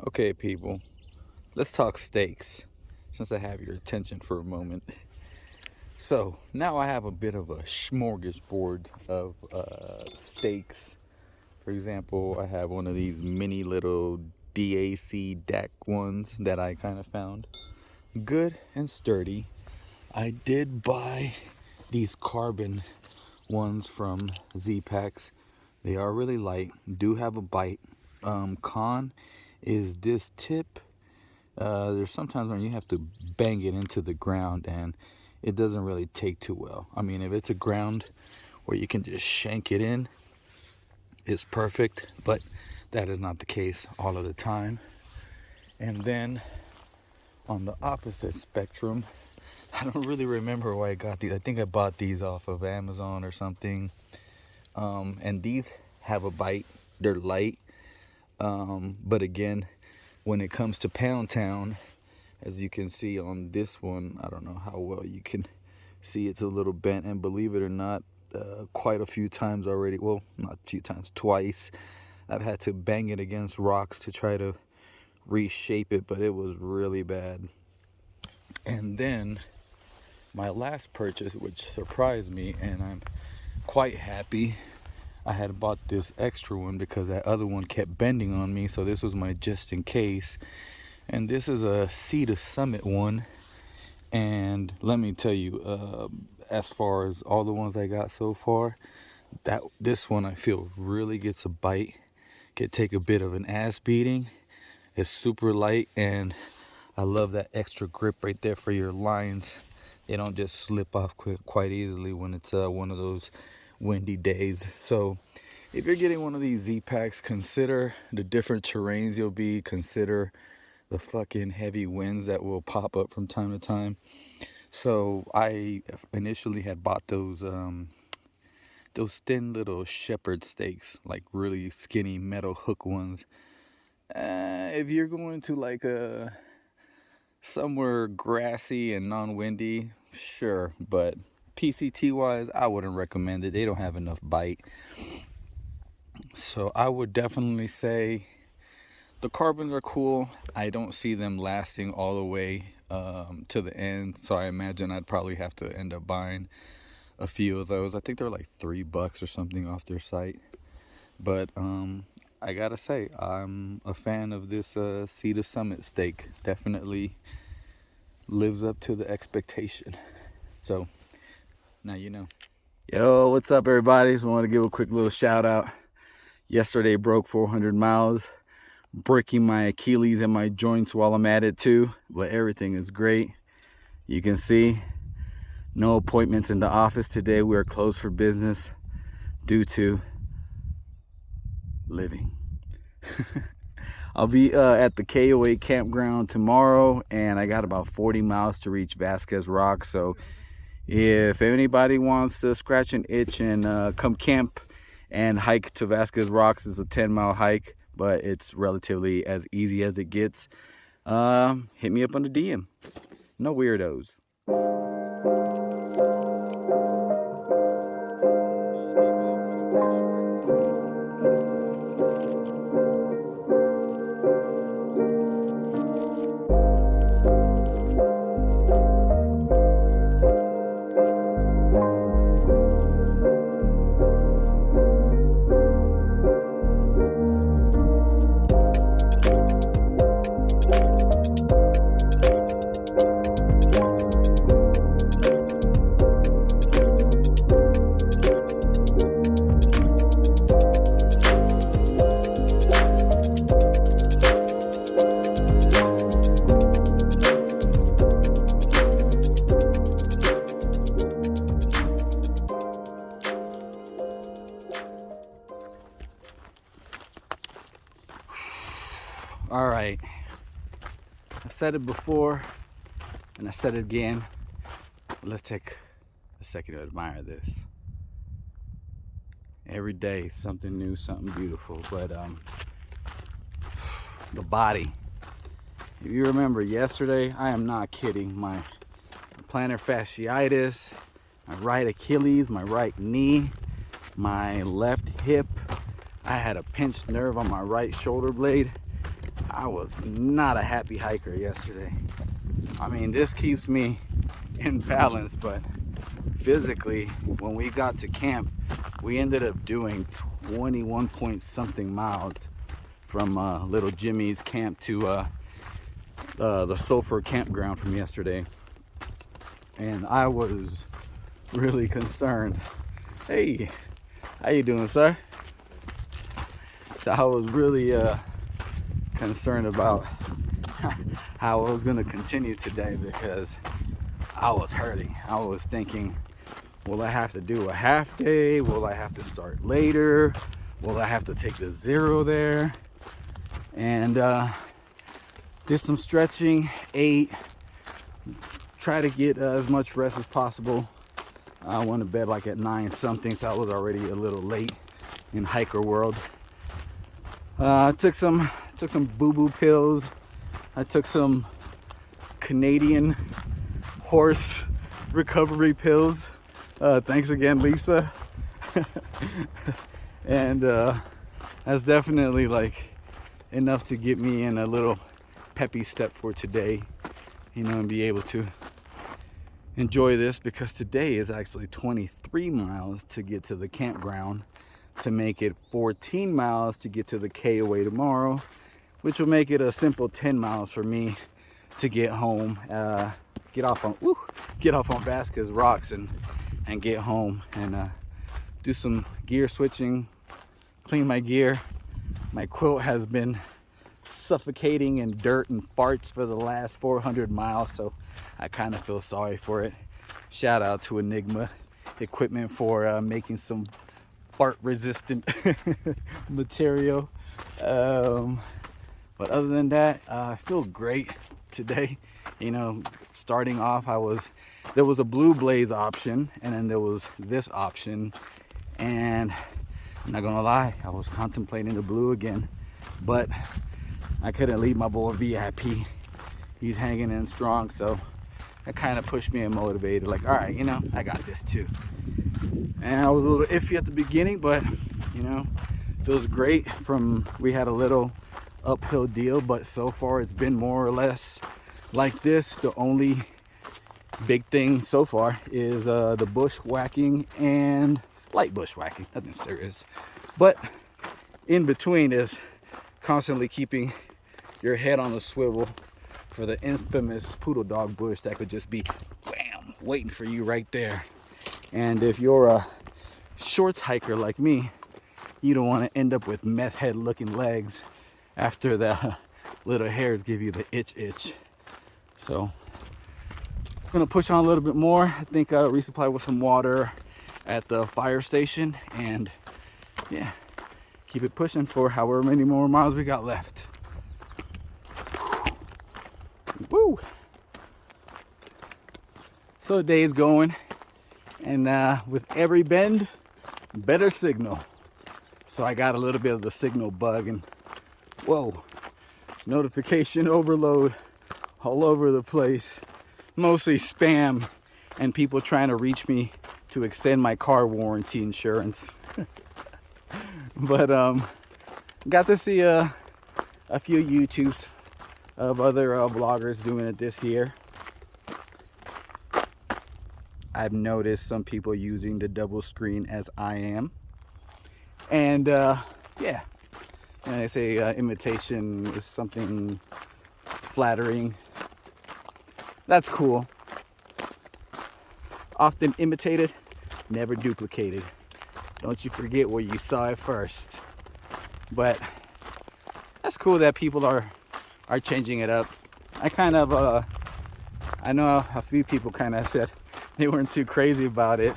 Okay, people, let's talk steaks since I have your attention for a moment. So now I have a bit of a smorgasbord of steaks. For example, I have one of these mini little DAC ones that I kind of found good and sturdy. I did buy these carbon ones from Z-Packs. They are really light, do have a bite. Con is this tip. There's sometimes when you have to bang it into the ground and it doesn't really take too well. I mean, if it's a ground where you can just shank it in, it's perfect, but that is not the case all of the time. And then on the opposite spectrum, I don't really remember where I got these. I think I bought these off of Amazon or something. And these have a bite. They're light. But again, when it comes to Pound Town, as you can see on this one, I don't know how well you can see, it's a little bent. And believe it or not, quite a few times already, well, not a few times, twice, I've had to bang it against rocks to try to reshape it, but it was really bad. And then my last purchase, which surprised me, and I'm quite happy, I had bought this extra one because that other one kept bending on me, so this was my just in case. And this is a Sea to Summit one, and let me tell you, as far as all the ones I got so far, this one I feel really gets a bite, could take a bit of an ass beating. It's super light, and I love that extra grip right there for your lines. They don't just slip off quite easily when it's one of those windy days. So if you're getting one of these Z-Packs, consider the different terrains you'll be, consider the fucking heavy winds that will pop up from time to time. So I initially had bought those thin little shepherd steaks, like really skinny metal hook ones. If you're going to like somewhere grassy and non-windy, sure, but PCT wise, I wouldn't recommend it. They don't have enough bite. So I would definitely say the carbons are cool. I don't see them lasting all the way to the end, so I imagine I'd probably have to end up buying a few of those. I think they're like $3 or something off their site. But I gotta say, I'm a fan of this Sea to Summit steak. Definitely lives up to the expectation. So now you know. Yo, what's up, everybody? Just want to give a quick little shout out. Yesterday broke 400 miles, breaking my Achilles and my joints while I'm at it too, but everything is great. You can see no appointments in the office today. We are closed for business due to living. I'll be at the KOA campground tomorrow, and I got about 40 miles to reach Vasquez Rock. So if anybody wants to scratch an itch and come camp and hike to Vasquez Rocks, it's a 10-mile hike, but it's relatively as easy as it gets. Hit me up on the DM. No weirdos. All right, I've said it before and I said it again, but let's take a second to admire this. Every day something new, something beautiful. But the body, if you remember yesterday, I am not kidding, my plantar fasciitis, my right Achilles, my right knee, my left hip, I had a pinched nerve on my right shoulder blade. I was not a happy hiker yesterday. I mean, this keeps me in balance, but physically, when we got to camp, we ended up doing 21 point something miles from Little Jimmy's camp to the Sulphur campground from yesterday. And I was really concerned. Hey, how you doing, sir? So I was really concerned about how I was going to continue today because I was hurting. I was thinking, will I have to do a half day? Will I have to start later? Will I have to take the 0 there? And did some stretching, ate, try to get as much rest as possible. I went to bed like at 9 something, so I was already a little late in hiker world. I took some boo-boo pills. I took some Canadian horse recovery pills. Thanks again, Lisa. And that's definitely like enough to get me in a little peppy step for today, you know, and be able to enjoy this, because today is actually 23 miles to get to the campground, to make it 14 miles to get to the KOA tomorrow, which will make it a simple 10 miles for me to get home, get off on Vasquez rocks and get home and do some gear switching, clean my gear. My quilt has been suffocating in dirt and farts for the last 400 miles, so I kind of feel sorry for it. Shout out to Enigma Equipment for making some fart resistant material. But other than that, I feel great today. You know, starting off, there was a Blue Blaze option, and then there was this option, and I'm not gonna lie, I was contemplating the blue again, but I couldn't leave my boy VIP. He's hanging in strong, so that kind of pushed me and motivated, like, all right, you know, I got this too. And I was a little iffy at the beginning, but you know, feels great. We had a little uphill deal, but so far it's been more or less like this. The only big thing so far is the bushwhacking and light bushwhacking, nothing serious, but in between is constantly keeping your head on the swivel for the infamous poodle dog bush that could just be wham waiting for you right there. And if you're a shorts hiker like me, you don't want to end up with meth head looking legs after the little hairs give you the itch. So I'm gonna push on a little bit more. I think resupply with some water at the fire station, and yeah, keep it pushing for however many more miles we got left. Woo! So the day is going, and with every bend, better signal. So I got a little bit of the signal bug, and whoa, notification overload all over the place. Mostly spam and people trying to reach me to extend my car warranty insurance. But got to see a few YouTubes of other vloggers doing it this year. I've noticed some people using the double screen as I am. And yeah, and I say imitation is something flattering. That's cool. Often imitated, never duplicated. Don't you forget where you saw it first. But that's cool that people are changing it up. I know a few people kind of said they weren't too crazy about it,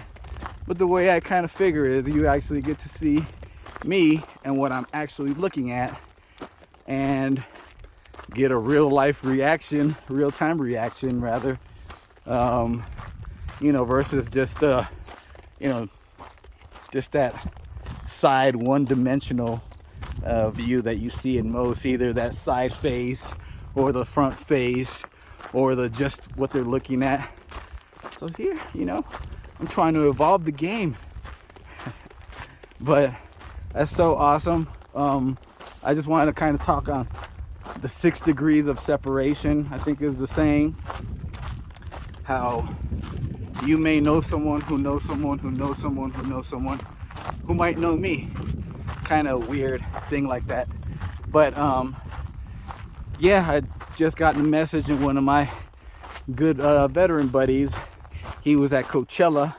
but the way I kind of figure is you actually get to see me and what I'm actually looking at, and get a real time reaction rather, you know, versus just just that side one-dimensional view that you see in most, either that side face or the front face or the just what they're looking at. So here, you know, I'm trying to evolve the game. But that's so awesome. I just wanted to kind of talk on the 6 degrees of separation, I think is the saying. How you may know someone who knows someone who knows someone who knows someone who might know me. Kind of weird thing like that. But yeah, I just gotten a message, and one of my good veteran buddies, he was at Coachella.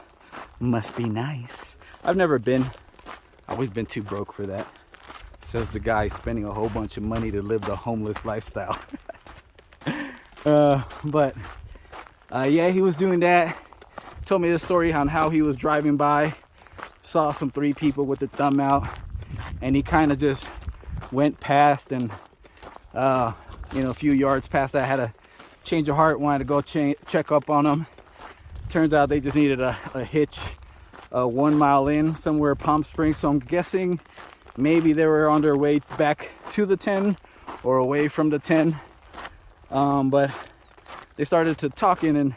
Must be nice. I've never been. I've always been too broke for that. Says the guy spending a whole bunch of money to live the homeless lifestyle. But yeah, he was doing that. Told me the story on how he was driving by, saw some 3 people with their thumb out, and he kind of just went past, and you know, a few yards past that, had a change of heart, wanted to go check up on them. Turns out they just needed a hitch 1 mile in somewhere, Palm Springs. So I'm guessing maybe they were on their way back to the 10 or away from the 10. But they started to talking, and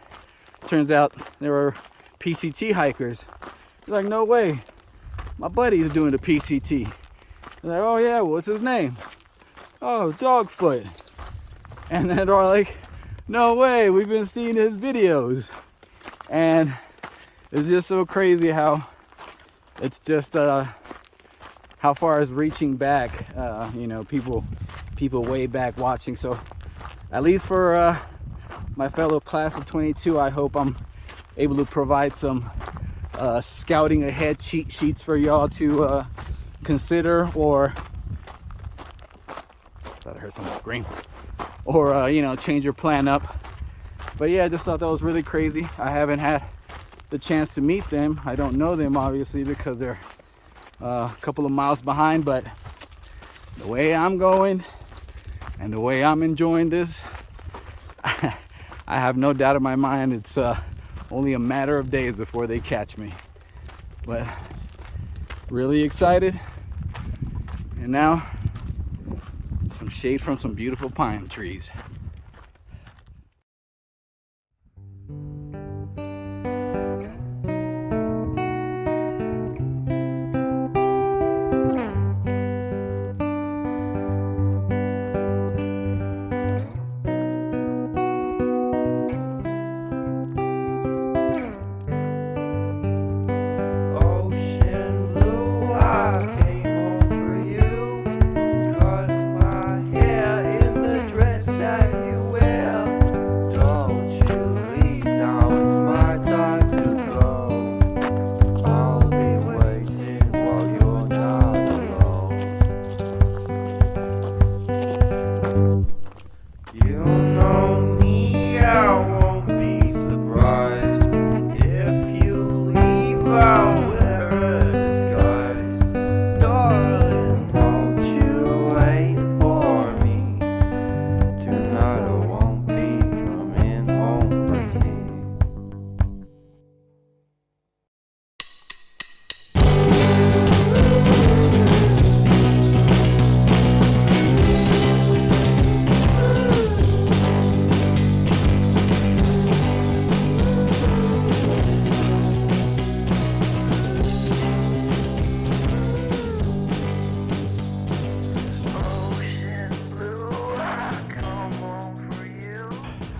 turns out they were PCT hikers. He's like, no way, my buddy's doing the PCT. They're like, oh yeah, what's his name? Oh, Dogfoot. And then they're like, no way, we've been seeing his videos. And it's just so crazy how it's just how far is reaching back, you know, people way back watching. So at least for my fellow class of 22, I hope I'm able to provide some scouting ahead cheat sheets for y'all to consider, or thought I heard someone scream, or you know, change your plan up. But yeah, I just thought that was really crazy. I haven't had the chance to meet them. I don't know them, obviously, because they're a couple of miles behind. But the way I'm going and the way I'm enjoying this, I have no doubt in my mind it's only a matter of days before they catch me. But really excited. And now some shade from some beautiful pine trees.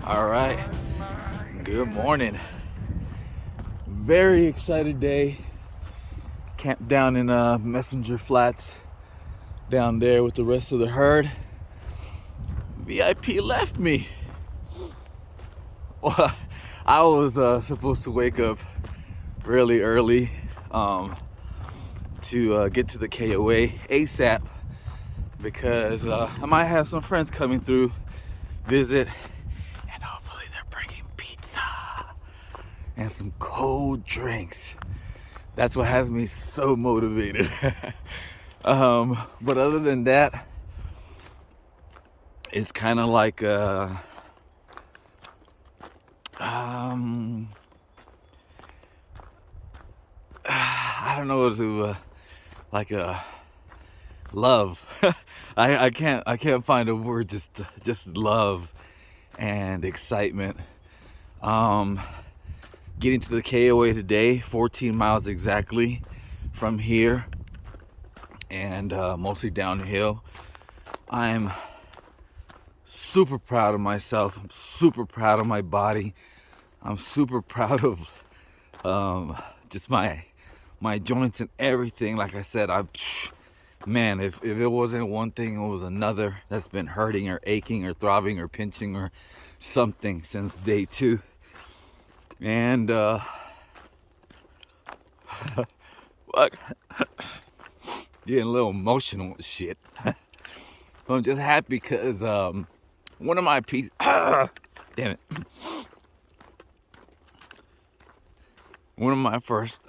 All right, good morning. Very excited day. Camped down in Messenger Flats down there with the rest of the herd. VIP left me. Well, I was supposed to wake up really early to get to the KOA ASAP because I might have some friends coming through, visit, and hopefully they're bringing pizza and some cold drinks. That's what has me so motivated. But other than that, it's kind of like I don't know what to like love. I can't find a word. Just love and excitement. Getting to the KOA today, 14 miles exactly from here, and mostly downhill. I'm super proud of myself. I'm super proud of my body. I'm super proud of just my joints and everything. Like I said, man, if it wasn't one thing, it was another that's been hurting or aching or throbbing or pinching or something since day 2. And fuck, getting a little emotional with shit. I'm just happy because one of my damn it, one of my first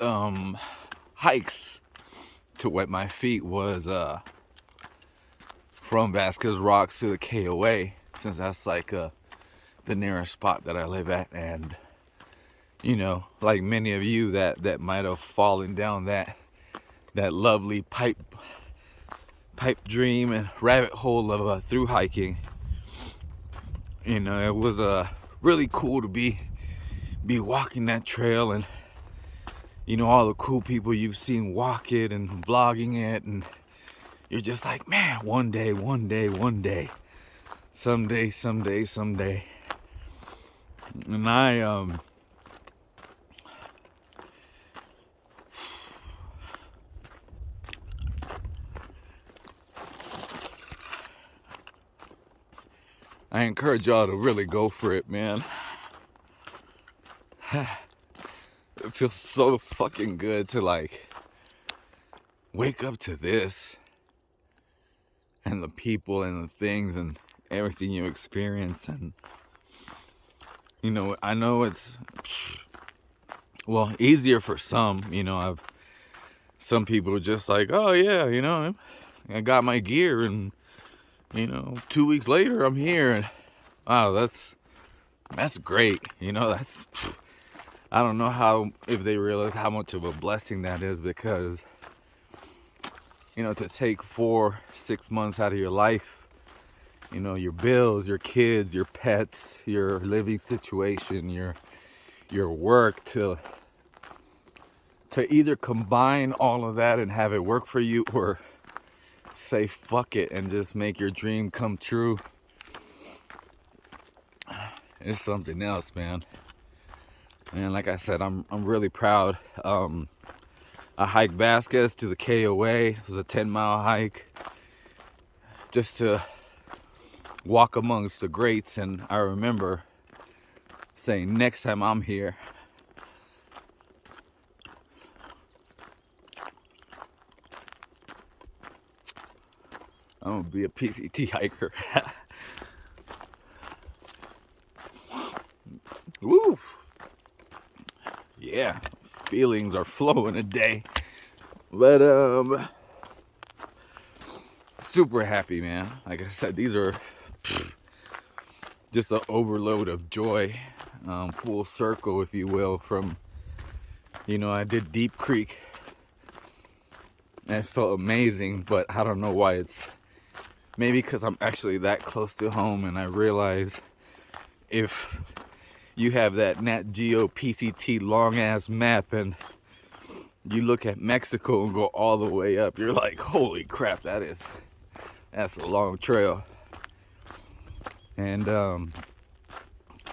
hikes to wet my feet was from Vasquez Rocks to the KOA, since that's like the nearest spot that I live at. And you know, like many of you that might have fallen down that lovely pipe dream and rabbit hole of through hiking, you know, it was really cool to be walking that trail, and you know, all the cool people you've seen walk it and vlogging it, and you're just like, man, one day, someday. And I encourage y'all to really go for it, man. It feels so fucking good to like wake up to this and the people and the things and everything you experience. And you know, I know it's, well, easier for some. You know, some people are just like, oh yeah, you know, I got my gear, and you know, 2 weeks later I'm here, and wow, that's great. You know, I don't know if they realize how much of a blessing that is, because you know, to take 4-6 months out of your life, you know, your bills, your kids, your pets, your living situation, your work, to either combine all of that and have it work for you, or say fuck it and just make your dream come true. It's something else, man. And like I said, I'm really proud. I hiked Vasquez to the KOA. It was a 10-mile hike, just to walk amongst the greats. And I remember saying, next time I'm here, I'm gonna be a PCT hiker. Woo! Yeah, feelings are flowing today. But super happy, man. Like I said, these are just an overload of joy, full circle, if you will. From, you know, I did Deep Creek and it felt amazing, but I don't know why. It's maybe because I'm actually that close to home, and I realize if you have that Nat Geo PCT long ass map and you look at Mexico and go all the way up, you're like, holy crap, that's a long trail. And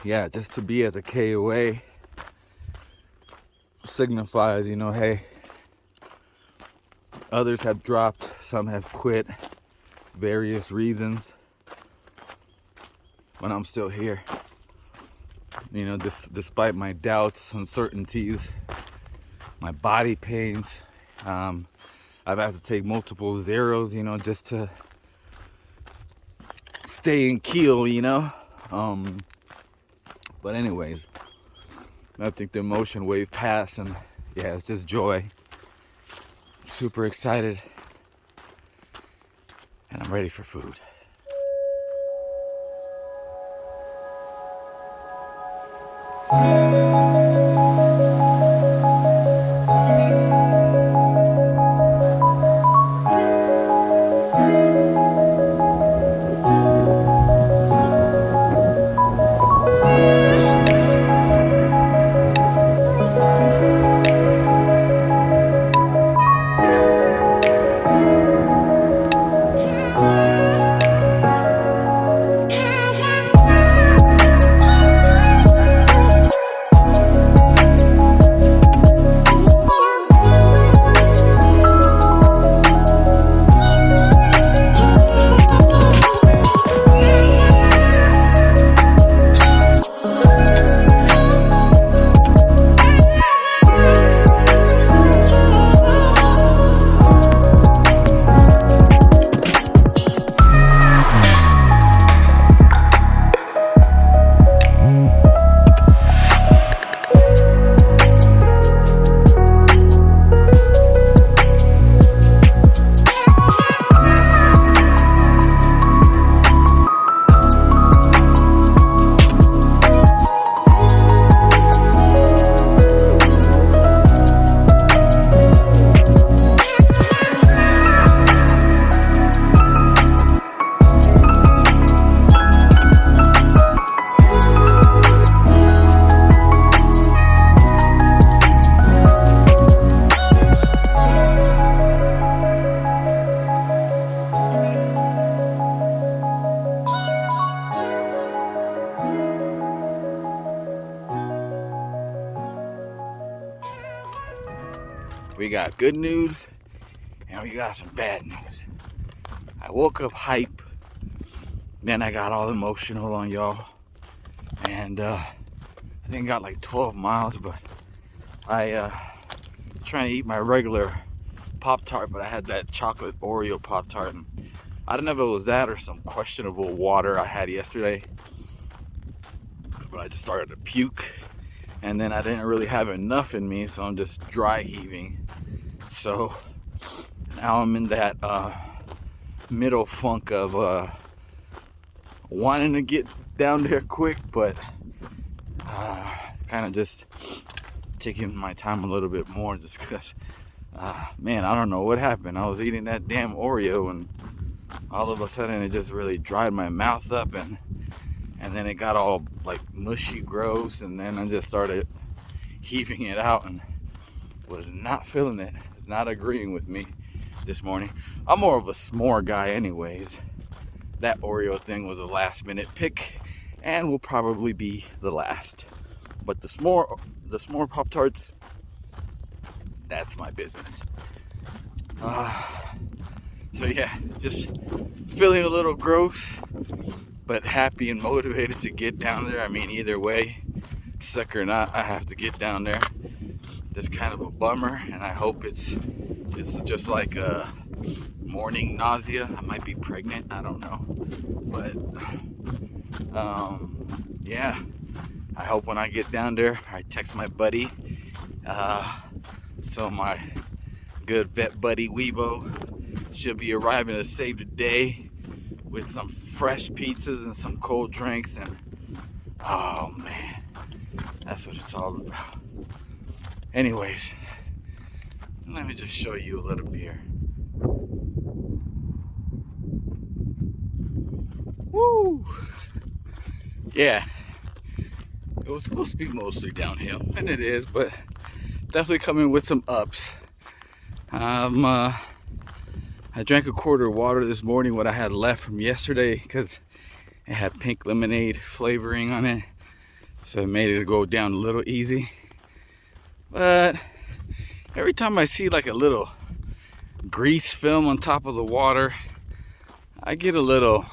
yeah, just to be at the KOA signifies, you know, hey, others have dropped, some have quit, various reasons, but I'm still here. You know, despite my doubts, uncertainties, my body pains, I've had to take multiple zeros, you know, just to stay in keel, you know. But anyways, I think the emotion wave passed, and yeah, it's just joy. Super excited, and I'm ready for food. we got good news and we got some bad news. I woke up hype, then I got all emotional on y'all, and I think I got like 12 miles, but I trying to eat my regular Pop-Tart, but I had that chocolate Oreo Pop-Tart, and I don't know if it was that or some questionable water I had yesterday, but I just started to puke, and then I didn't really have enough in me, so I'm just dry heaving. So now I'm in that middle funk of wanting to get down there quick, but kind of just taking my time a little bit more, just because man, I don't know what happened. I was eating that damn Oreo, and all of a sudden it just really dried my mouth up, and then it got all like mushy, gross, and then I just started heaving it out and was not feeling it. It's not agreeing with me this morning. I'm more of a s'more guy anyways. That Oreo thing was a last minute pick and will probably be the last. But the s'more Pop-Tarts, that's my business. So yeah, just feeling a little gross, but happy and motivated to get down there. I mean, either way, suck or not, I have to get down there. Just kind of a bummer, and I hope it's just like a morning nausea. I might be pregnant, I don't know, but yeah, I hope when I get down there, I text my buddy, so my good vet buddy Weibo should be arriving to save the day with some fresh pizzas and some cold drinks, and oh man, that's what it's all about. Anyways, let me just show you a little beer. Woo! Yeah, it was supposed to be mostly downhill, and it is, but definitely coming with some ups. I drank a quart of water this morning, what I had left from yesterday, because it had pink lemonade flavoring on it, so it made it go down a little easy. But every time I see like a little grease film on top of the water, I get a little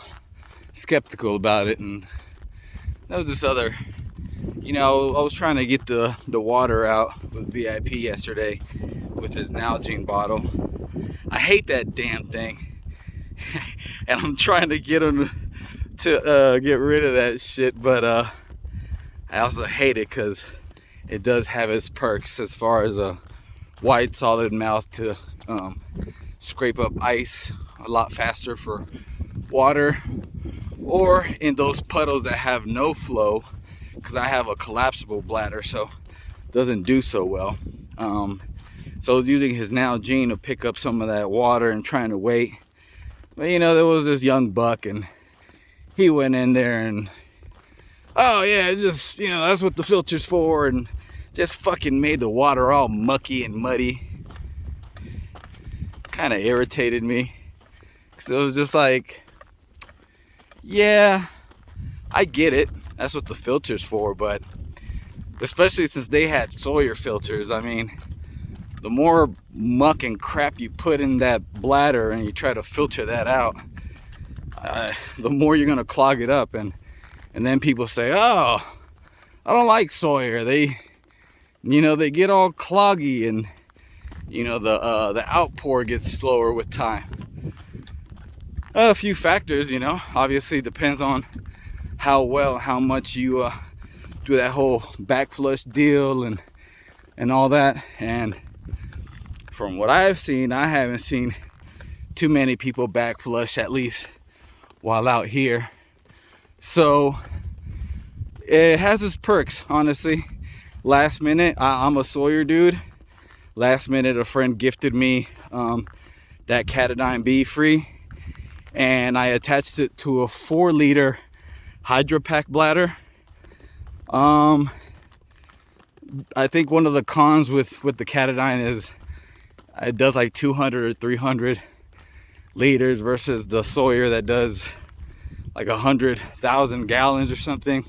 skeptical about it. And there was this other, I was trying to get the water out with VIP yesterday with his Nalgene bottle. I hate that damn thing, and I'm trying to get him to get rid of that shit, but I also hate it because it does have its perks as far as a wide solid mouth to scrape up ice a lot faster for water, or in those puddles that have no flow, because I have a collapsible bladder, so it doesn't do so well. So I was using his Nalgene to pick up some of that water and trying to wait. But there was this young buck, and he went in there and, oh yeah, it's just, that's what the filter's for, and just fucking made the water all mucky and muddy. Kind of irritated me, because it was just like, yeah, I get it, that's what the filter's for, but especially since they had Sawyer filters, I mean, the more muck and crap you put in that bladder and you try to filter that out, the more you're gonna clog it up, and then people say, oh, I don't like Sawyer, they get all cloggy, and the outpour gets slower with time. A few factors, obviously depends on how much you do that whole back flush deal and all that. And from what I've seen, I haven't seen too many people back flush, at least while out here. So it has its perks, honestly. Last minute, I'm a Sawyer dude. Last minute, a friend gifted me that Catadine B free, and I attached it to a 4-liter Hydro Pack bladder. I think one of the cons with the Catadine is it does like 200 or 300 liters versus the Sawyer that does like 100,000 gallons or something.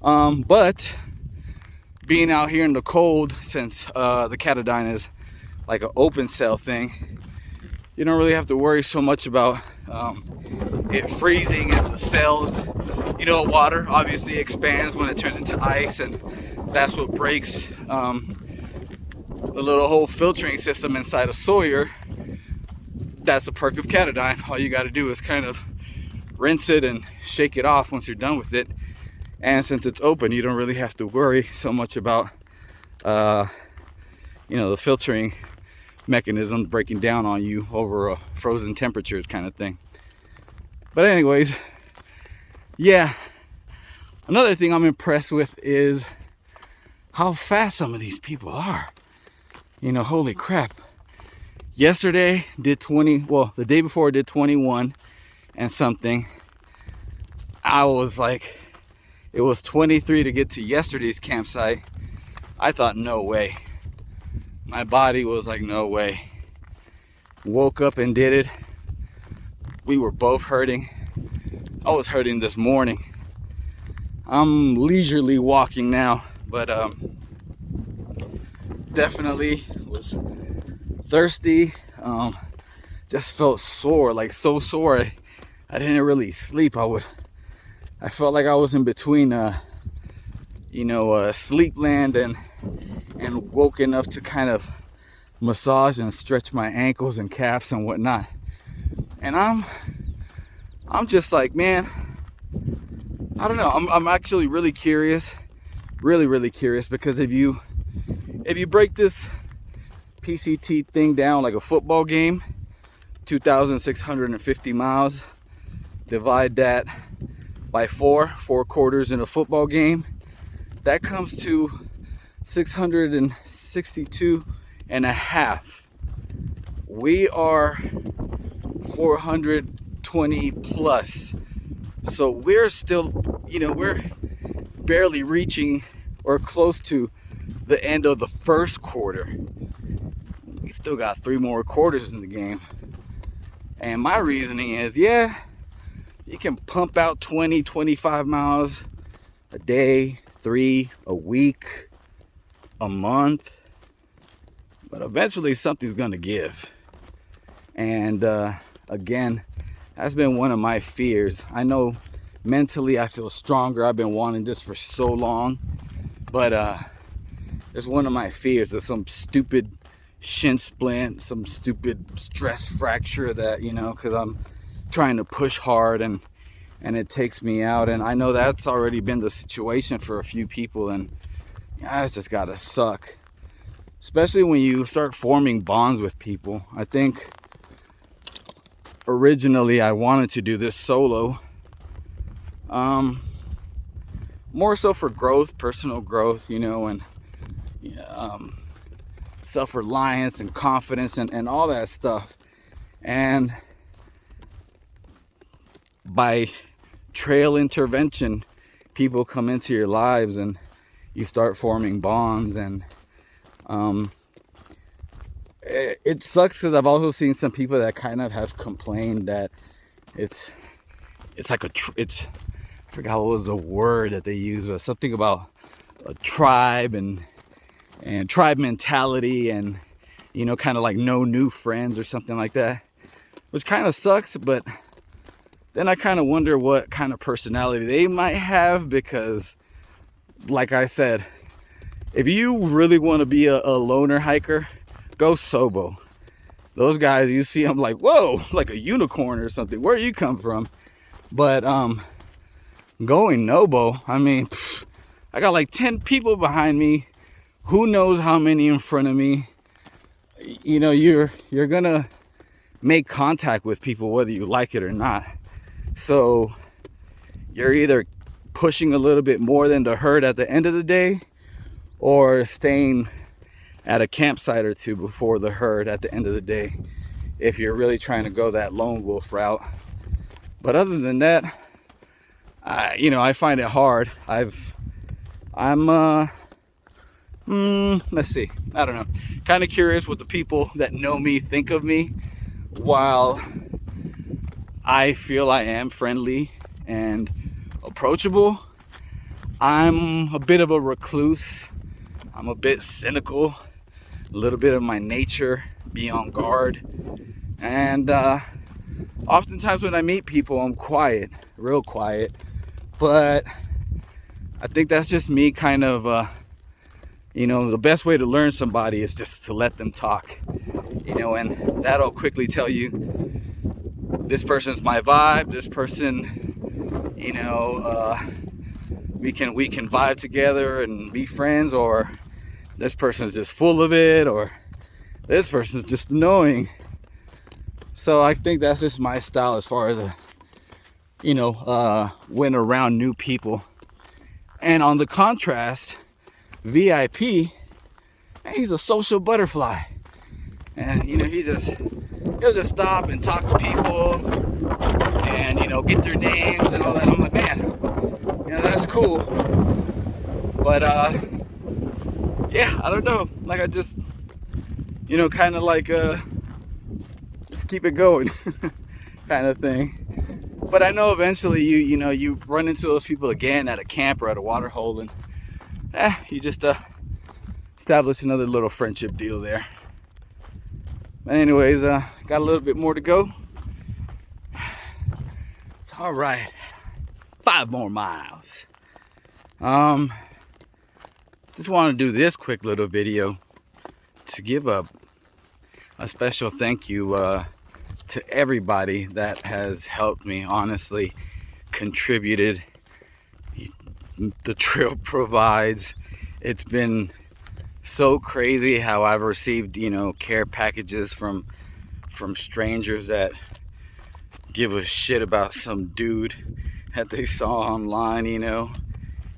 But being out here in the cold, since the Catadine is like an open cell thing, you don't really have to worry so much about it freezing and the cells. You know, water obviously expands when it turns into ice, and that's what breaks the little whole filtering system inside of Sawyer. That's a perk of Catadine. All you got to do is kind of rinse it and shake it off once you're done with it. And since it's open, you don't really have to worry so much about you know, the filtering mechanism breaking down on you over frozen temperatures kind of thing. But anyways, yeah, another thing I'm impressed with is how fast some of these people are. You know, holy crap. Yesterday did 20, well, the day before I did 21 and something. I was like, it was 23 to get to yesterday's campsite. I thought, no way. My body was like, no way. Woke up and did it. We were both hurting. I was hurting this morning. I'm leisurely walking now, but definitely was thirsty. Just felt sore, like so sore. I didn't really sleep. I felt like I was in between, you know, sleepland and woke enough to kind of massage and stretch my ankles and calves and whatnot. And I'm just like, man, I don't know. I'm actually really curious, really curious, because if you break this PCT thing down like a football game, 2,650 miles, divide that by four quarters in a football game, that comes to 662 and a half. We are 420 plus. So we're still, you know, we're barely reaching or close to the end of the first quarter. We still got 3 more quarters in the game. And my reasoning is, yeah, you can pump out 20, 25 miles a day, 3 a week, a month, but eventually something's gonna give. And again, that's been one of my fears. I know mentally I feel stronger. I've been wanting this for so long, but it's one of my fears. There's some stupid shin splint, some stupid stress fracture that, you know, because I'm trying to push hard and it takes me out. And I know that's already been the situation for a few people, and yeah, it's just gotta suck, especially when you start forming bonds with people. I think originally I wanted to do this solo, more so for growth, personal growth, you know, and self-reliance and confidence and all that stuff. And by trail intervention, people come into your lives and you start forming bonds. And it sucks because I've also seen some people that kind of have complained that it's like I forgot what was the word that they used, but something about a tribe and tribe mentality, and, you know, kind of like no new friends or something like that, which kind of sucks. But then I kind of wonder what kind of personality they might have, because like I said, if you really want to be a loner hiker, go Sobo. Those guys, you see them like, whoa, like a unicorn or something. Where you come from? But going Nobo, I mean, I got like 10 people behind me. Who knows how many in front of me? You know, you're gonna make contact with people whether you like it or not. So you're either pushing a little bit more than the herd at the end of the day, or staying at a campsite or two before the herd at the end of the day, if you're really trying to go that lone wolf route. But other than that, you know, I find it hard. Let's see, I don't know, kind of curious what the people that know me think of me. While I feel I am friendly and approachable, I'm a bit of a recluse. I'm a bit cynical. a little bit of my nature, be on guard. And oftentimes when I meet people, I'm quiet, real quiet. But I think that's just me kind of, the best way to learn somebody is just to let them talk, and that'll quickly tell you this person's my vibe, this person, we can vibe together and be friends, or this person's just full of it, or this person's just annoying. So I think that's just my style as far as when around new people. And on the contrast, VIP, he's a social butterfly, and he'll just stop and talk to people, and get their names and all that. I'm like, man, that's cool, but yeah, I don't know. Like, I just kind of like just keep it going, kind of thing. But I know eventually you run into those people again at a camp or at a water hole, and you just establish another little friendship deal there. But anyways, got a little bit more to go. It's all right. 5 more miles. Just want to do this quick little video to give a special thank you to everybody that has helped me, honestly, contributed. The trail provides. It's been so crazy how I've received, care packages from strangers that give a shit about some dude that they saw online, and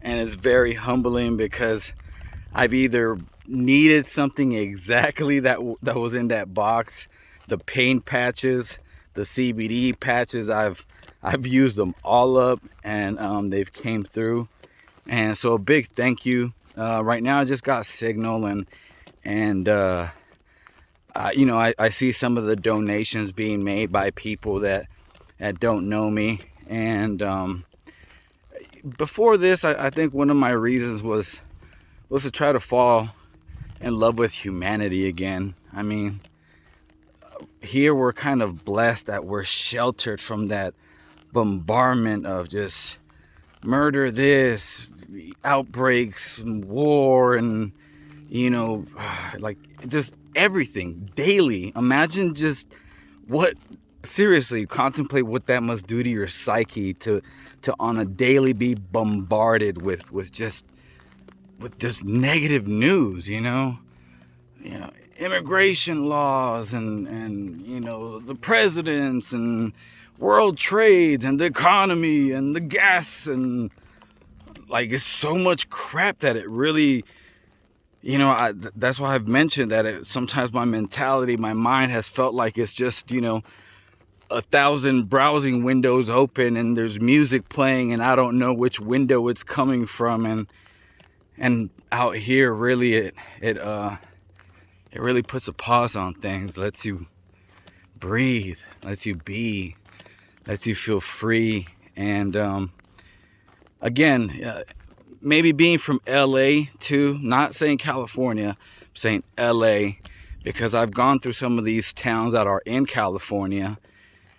it's very humbling because I've either needed something exactly that was in that box. The pain patches, the CBD patches, I've used them all up, and they've came through. And so a big thank you. Right now I just got signal, and I see some of the donations being made by people that don't know me. And before this, I think one of my reasons was to try to fall in love with humanity again. I mean, here we're kind of blessed that we're sheltered from that bombardment of just murder, this, outbreaks, and war, and like just everything daily. Imagine just seriously contemplate what that must do to your psyche to on a daily be bombarded with just negative news, immigration laws, and the presidents, and world trades, and the economy, and the gas, and like, it's so much crap that it really, that's why I've mentioned that sometimes my mentality, my mind has felt like it's just 1,000 browsing windows open, and there's music playing, and I don't know which window it's coming from, and out here really it really puts a pause on things, lets you breathe, lets you be, lets you feel free. And again, maybe being from LA too, not saying California, I'm saying LA, because I've gone through some of these towns that are in California,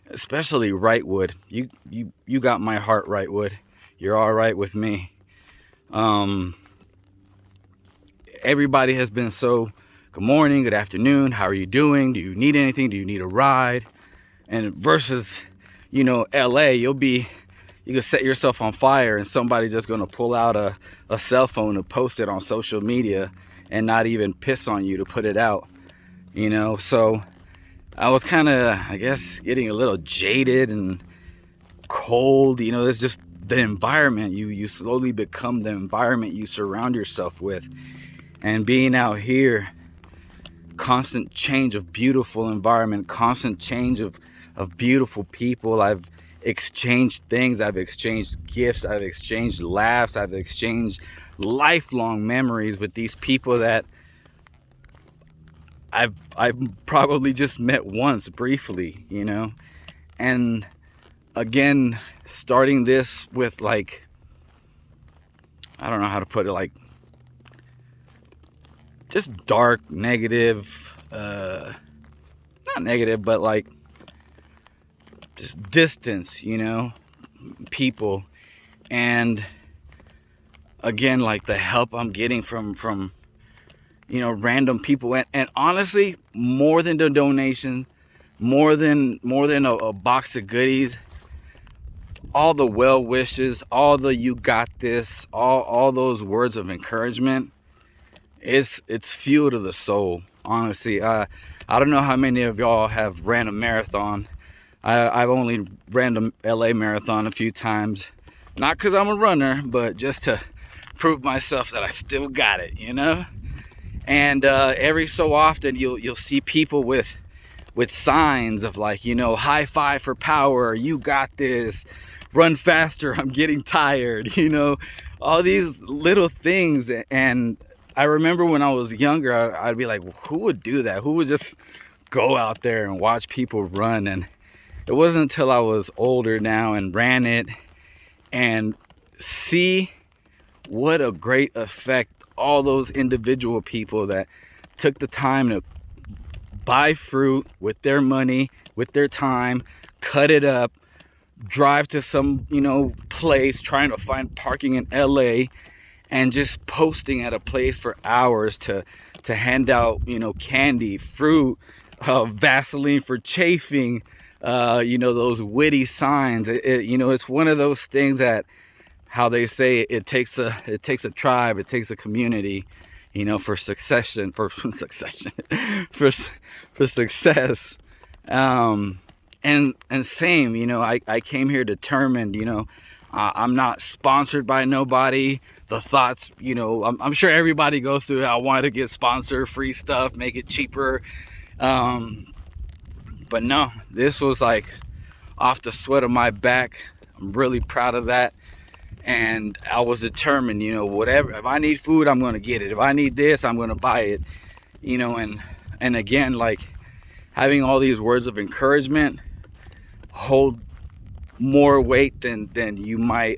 especially Wrightwood. You got my heart, Wrightwood. You're all right with me. Everybody has been so, good morning, good afternoon, how are you doing? Do you need anything? Do you need a ride? And versus, LA, you can set yourself on fire and somebody just gonna pull out a cell phone and post it on social media and not even piss on you to put it out, So I was kind of, I guess, getting a little jaded and cold. It's just the environment. You slowly become the environment you surround yourself with. And being out here, constant change of beautiful environment, constant change of beautiful people. I've exchanged things, I've exchanged gifts, I've exchanged laughs, I've exchanged lifelong memories with these people that I've probably just met once briefly, And again, starting this with, like, I don't know how to put it, like, just dark, negative, not negative, but like just distance, you know, people. And again, like the help I'm getting from you know, random people, and honestly, more than the donation, more than a box of goodies, all the well wishes, all the "you got this," all those words of encouragement, it's fuel to the soul. Honestly, I don't know how many of y'all have ran a marathon. I've only ran the LA marathon a few times, not because I'm a runner, but just to prove myself that I still got it, you know. And every so often you'll see people with signs of, like, you know, high five for power, you got this, run faster, I'm getting tired, you know, all these little things. And I remember when I was younger, I'd be like, who would do that? Who would just go out there and watch people run? And it wasn't until I was older now and ran it and see what a great effect all those individual people that took the time to buy fruit with their money, with their time, cut it up, drive to some, you know, place, trying to find parking in LA, and just posting at a place for hours to hand out, you know, candy, fruit, Vaseline for chafing, you know, those witty signs. You know, it's one of those things that, how they say, it takes a tribe, it takes a community, you know, for success. And same, you know, I came here determined, you know, I'm not sponsored by nobody. The thoughts, you know, I'm sure everybody goes through it. I wanted to get sponsored, free stuff, make it cheaper. But no, this was like off the sweat of my back. I'm really proud of that. And I was determined, you know, whatever, if I need food, I'm going to get it. If I need this, I'm going to buy it, you know. And again, like, having all these words of encouragement hold more weight than you might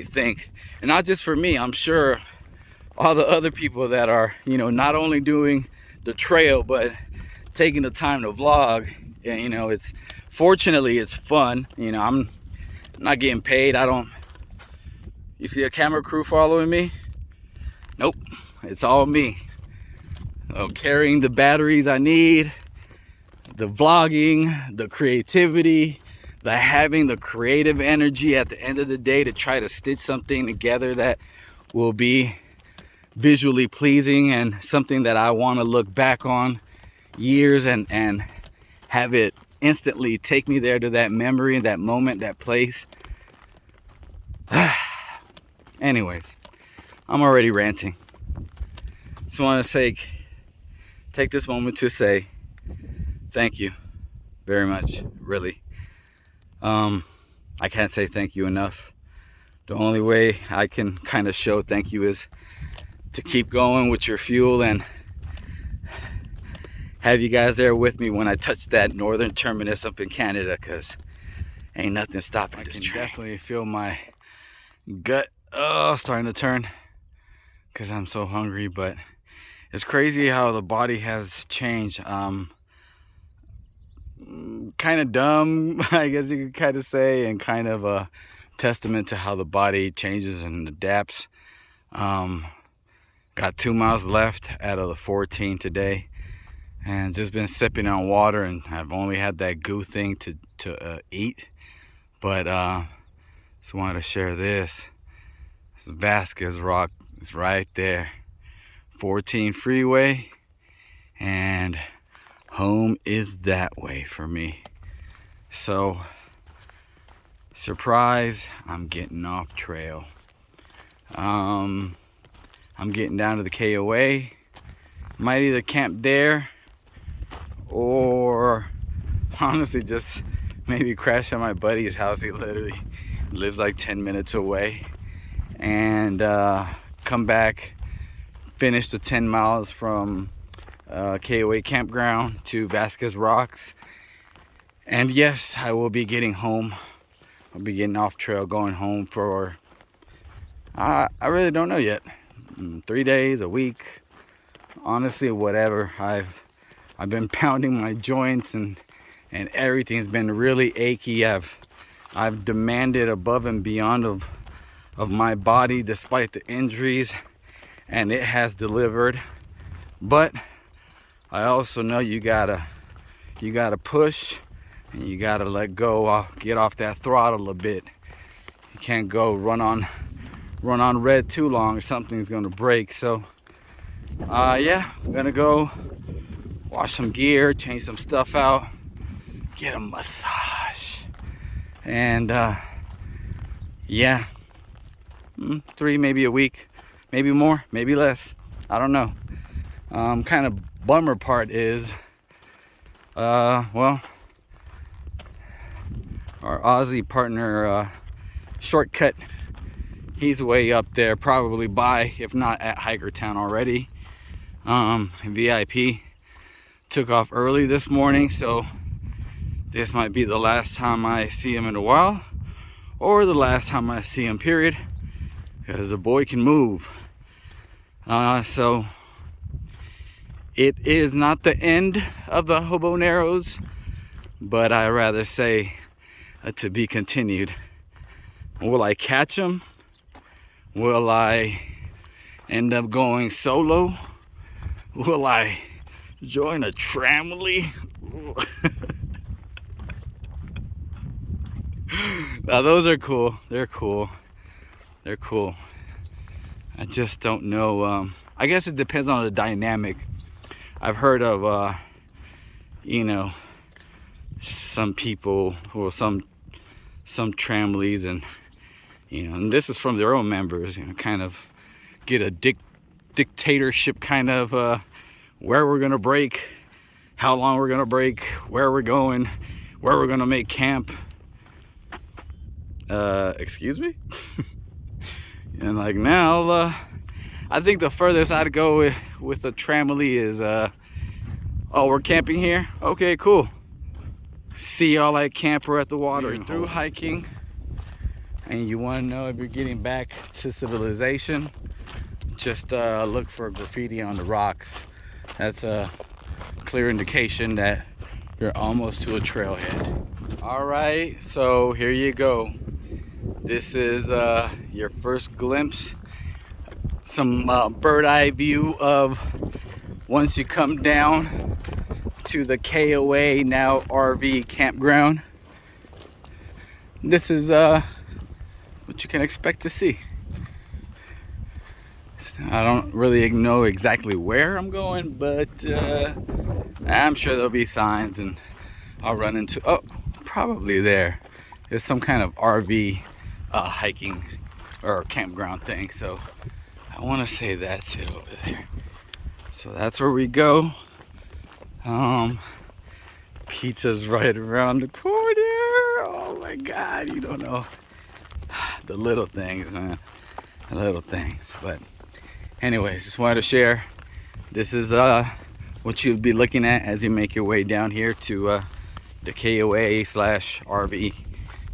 think. And not just for me, I'm sure all the other people that are, you know, not only doing the trail, but taking the time to vlog. And, you know, fortunately it's fun. You know, I'm not getting paid. You see a camera crew following me? Nope, it's all me. Carrying the batteries I need, the vlogging, the creativity, the having the creative energy at the end of the day to try to stitch something together that will be visually pleasing and something that I want to look back on years and have it instantly take me there to that memory, that moment, that place. Anyways, I'm already ranting. Just want to take this moment to say thank you very much, really. I can't say thank you enough. The only way I can kind of show thank you is to keep going with your fuel and have you guys there with me when I touch that northern terminus up in Canada, because ain't nothing stopping this train. I can definitely feel my gut starting to turn because I'm so hungry. But it's crazy how the body has changed. Kind of dumb, I guess you could kind of say, and kind of a testament to how the body changes and adapts. Got 2 miles left out of the 14 today, and just been sipping on water, and I've only had that goo thing to eat. But just wanted to share this. Vasquez rock is right there, 14 freeway, and home is that way for me. So surprise, I'm getting off trail. I'm getting down to the KOA. Might either camp there or honestly just maybe crash at my buddy's house. He literally lives like 10 minutes away. And come back, finish the 10 miles from KOA campground to Vasquez Rocks. And yes, I will be getting home. I'll be getting off trail, going home for I really don't know yet. 3 days, a week, honestly, whatever. I've been pounding my joints and everything's been really achy. I've demanded above and beyond of my body despite the injuries, and it has delivered. But I also know you gotta push and you gotta let go, get off that throttle a bit. You can't go run on red too long or something's gonna break. So yeah, I'm gonna go wash some gear, change some stuff out, get a massage, and yeah, 3, maybe a week, maybe more, maybe less, I don't know. Kind of bummer part is well, our Aussie partner Shortcut, he's way up there, probably by, if not at Hikertown already. VIP took off early this morning, so this might be the last time I see him in a while, or the last time I see him, period, because the boy can move. So it is not the end of the Hobo-neros, but I rather say to be continued. Will I catch him? Will I end up going solo? Will I join a tramily? Now those are cool. They're cool. They're cool. I just don't know. I guess it depends on the dynamic. I've heard of, you know, some people who are some tramlies, and you know, and this is from their own members. You know, kind of get a dictatorship kind of where we're gonna break, how long we're gonna break, where we're going, where we're gonna make camp. Excuse me. And like now, I think the furthest I'd go with a tramily is, oh, we're camping here? Okay, cool. See y'all at camp or at the water. You're through hiking and you want to know if you're getting back to civilization, just look for graffiti on the rocks. That's a clear indication that you're almost to a trailhead. All right, so here you go. This is your first glimpse, some bird eye view of once you come down to the KOA, now RV campground. This is what you can expect to see. I don't really know exactly where I'm going, but I'm sure there'll be signs and I'll run into, oh, probably there. There's some kind of RV hiking or campground thing, so I want to say that's it over there. So that's where we go. Pizza's right around the corner. Oh my God, you don't know the little things, man. The little things. But anyways, just wanted to share. This is what you'll be looking at as you make your way down here to the KOA/RV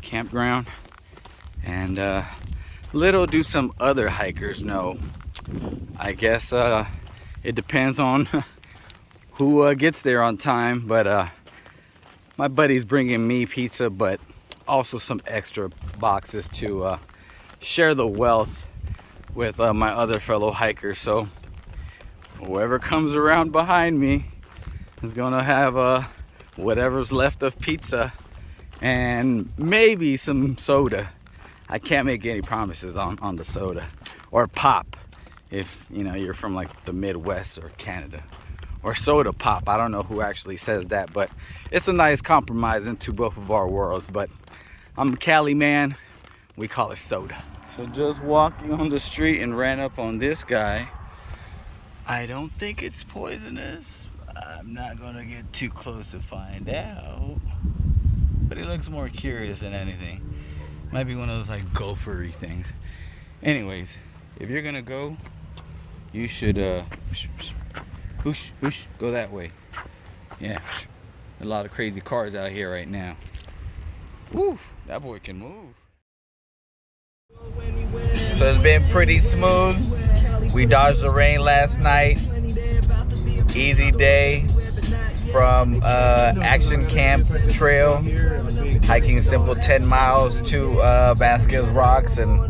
campground. And little do some other hikers know. I guess it depends on who gets there on time, but my buddy's bringing me pizza, but also some extra boxes to share the wealth with my other fellow hikers. So whoever comes around behind me is gonna have whatever's left of pizza and maybe some soda. I can't make any promises on the soda or pop if you know you're from like the Midwest or Canada, or soda pop. I don't know who actually says that, but it's a nice compromise into both of our worlds. But I'm a Cali man, we call it soda. So just walking on the street and ran up on this guy. I don't think it's poisonous. I'm not gonna get too close to find out, but he looks more curious than anything. Might be one of those like gopher-y things. Anyways, if you're gonna go, you should whoosh, whoosh, go that way. Yeah, a lot of crazy cars out here right now. Woo, that boy can move. So it's been pretty smooth. We dodged the rain last night. Easy day from Action Camp Trail, hiking simple 10 miles to Vasquez Rocks, and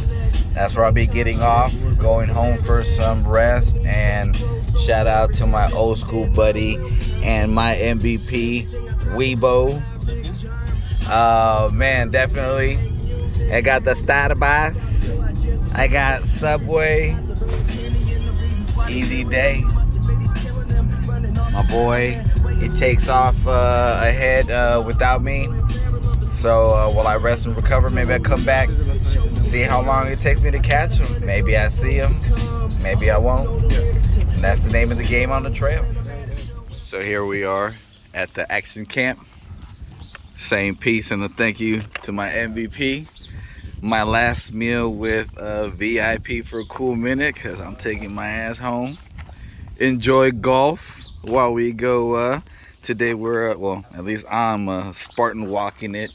that's where I'll be getting off, going home for some rest. And shout out to my old school buddy and my MVP, Weibo. Man, definitely. I got the Starbucks. I got Subway. Easy day. My boy, he takes off ahead without me. So while I rest and recover, maybe I come back, see how long it takes me to catch him. Maybe I see him, maybe I won't. And that's the name of the game on the trail. So here we are at the Action Camp. Saying peace and a thank you to my MVP. My last meal with VIP for a cool minute, because I'm taking my ass home. Enjoy golf while we go. Today we're, well, at least I'm Spartan walking it.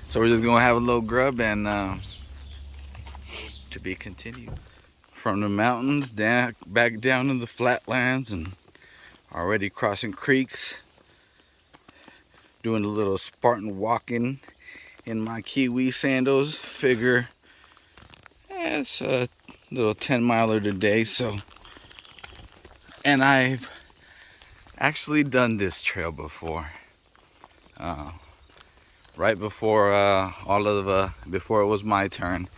So we're just going to have a little grub and to be continued. From the mountains down, back down to the flatlands, and already crossing creeks. Doing a little Spartan walking in my Kiwi sandals. Figure it's a little 10-miler today. So, and I've actually done this trail before. Right before before it was my turn,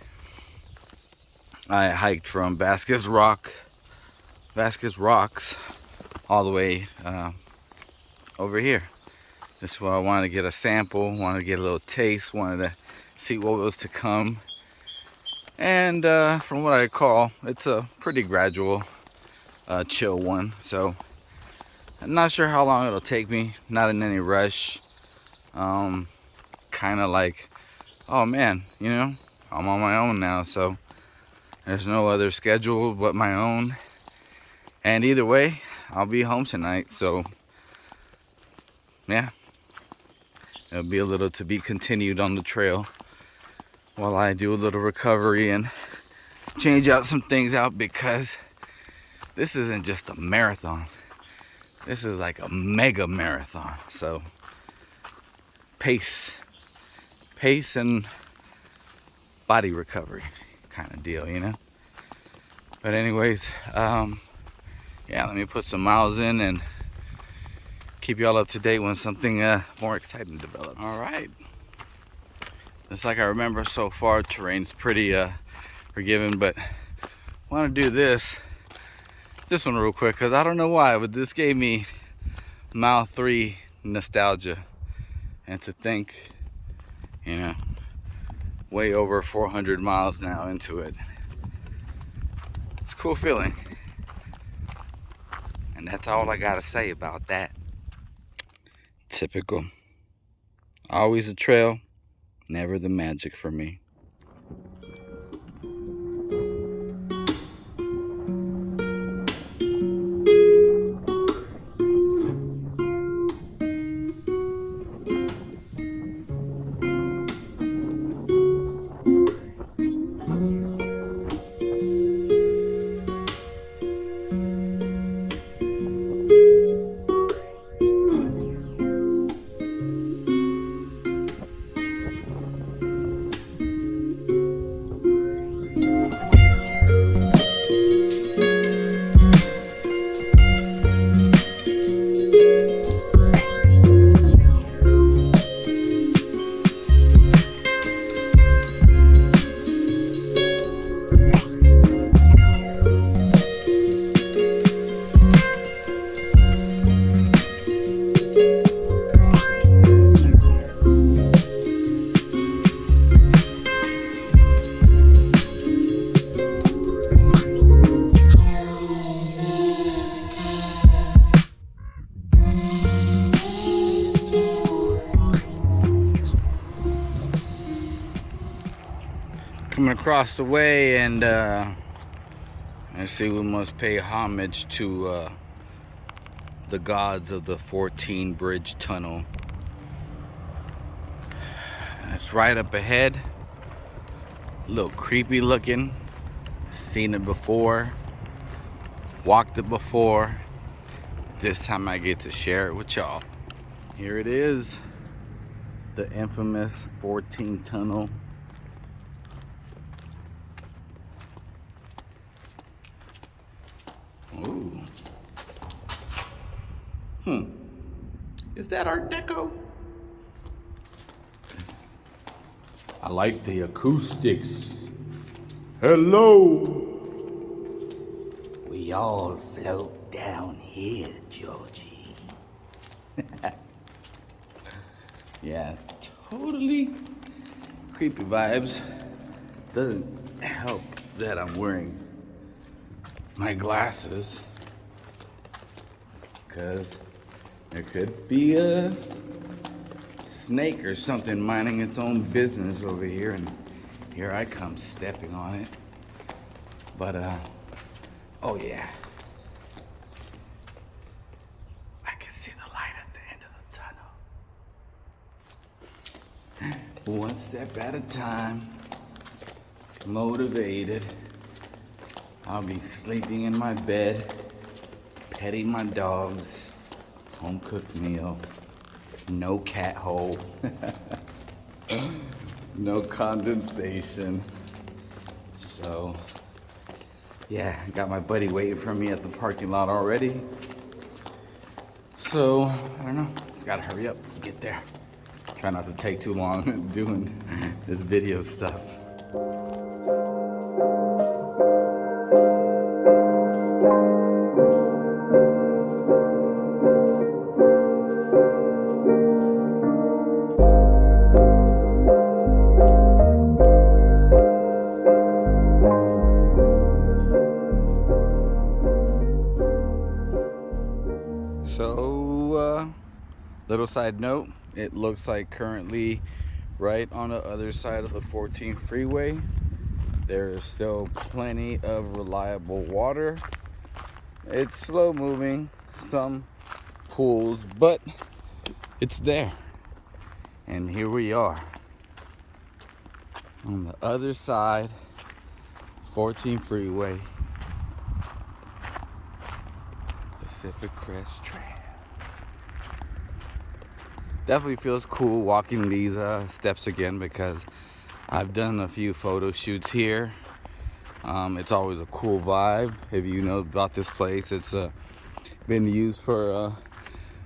I hiked from Vasquez Rocks all the way over here. This is why I wanted to get a sample, wanted to get a little taste, wanted to see what was to come. And from what I recall, it's a pretty gradual, chill one. So I'm not sure how long it'll take me, not in any rush. Kind of like, oh man, you know, I'm on my own now, so there's no other schedule but my own. And either way, I'll be home tonight, so yeah. It'll be a little to be continued on the trail while I do a little recovery and change out some things out, because this isn't just a marathon. This is like a mega marathon. So pace and body recovery kind of deal, you know. But anyways, yeah, let me put some miles in and keep y'all up to date when something more exciting develops. All right. It's like I remember so far, terrain's pretty forgiving, but I want to do this one real quick, because I don't know why, but this gave me mile 3 nostalgia. And to think, you know, way over 400 miles now into it. It's a cool feeling. And that's all I gotta say about that. Typical. Always a trail, never the magic for me. Coming across the way, and let's see, we must pay homage to the gods of the 14 Bridge Tunnel. It's right up ahead. A little creepy looking. Seen it before. Walked it before. This time I get to share it with y'all. Here it is, the infamous 14 tunnel. Ooh. Is that Art Deco? I like the acoustics. Hello. We all float down here, Georgie. Yeah, totally creepy vibes. Doesn't help that I'm wearing my glasses, because there could be a snake or something minding its own business over here, and here I come stepping on it. But oh yeah, I can see the light at the end of the tunnel. One step at a time, motivated. I'll be sleeping in my bed, petting my dogs, home cooked meal, no cat hole, no condensation. So yeah, I got my buddy waiting for me at the parking lot already. So I don't know, just gotta hurry up, get there. Try not to take too long doing this video stuff. So, little side note, it looks like currently right on the other side of the 14 freeway, there is still plenty of reliable water. It's slow moving, some pools, but it's there. And here we are on the other side, 14 freeway, Pacific Crest Trail. Definitely feels cool walking these steps again, because I've done a few photo shoots here. It's always a cool vibe. If you know about this place, it's been used for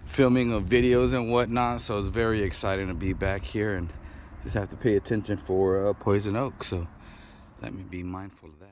filming of videos and whatnot, so it's very exciting to be back here, and just have to pay attention for poison oak, so let me be mindful of that.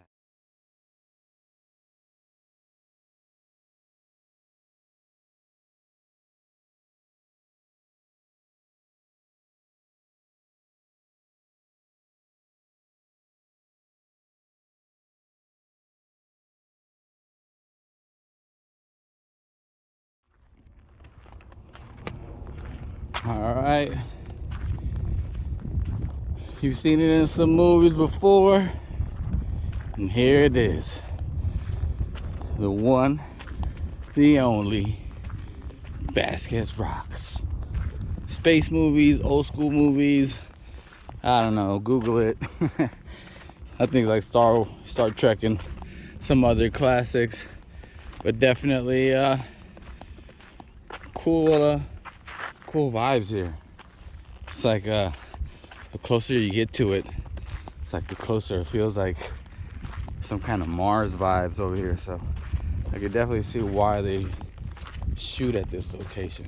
All right, you've seen it in some movies before, and here it is, the one, the only Vasquez Rocks. Space movies, old school movies, I don't know, Google it. I think like Star Trek and some other classics, but definitely cool vibes here. It's like the closer you get to it, it's like the closer it feels like some kind of Mars vibes over here. So I could definitely see why they shoot at this location.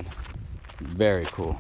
Very cool.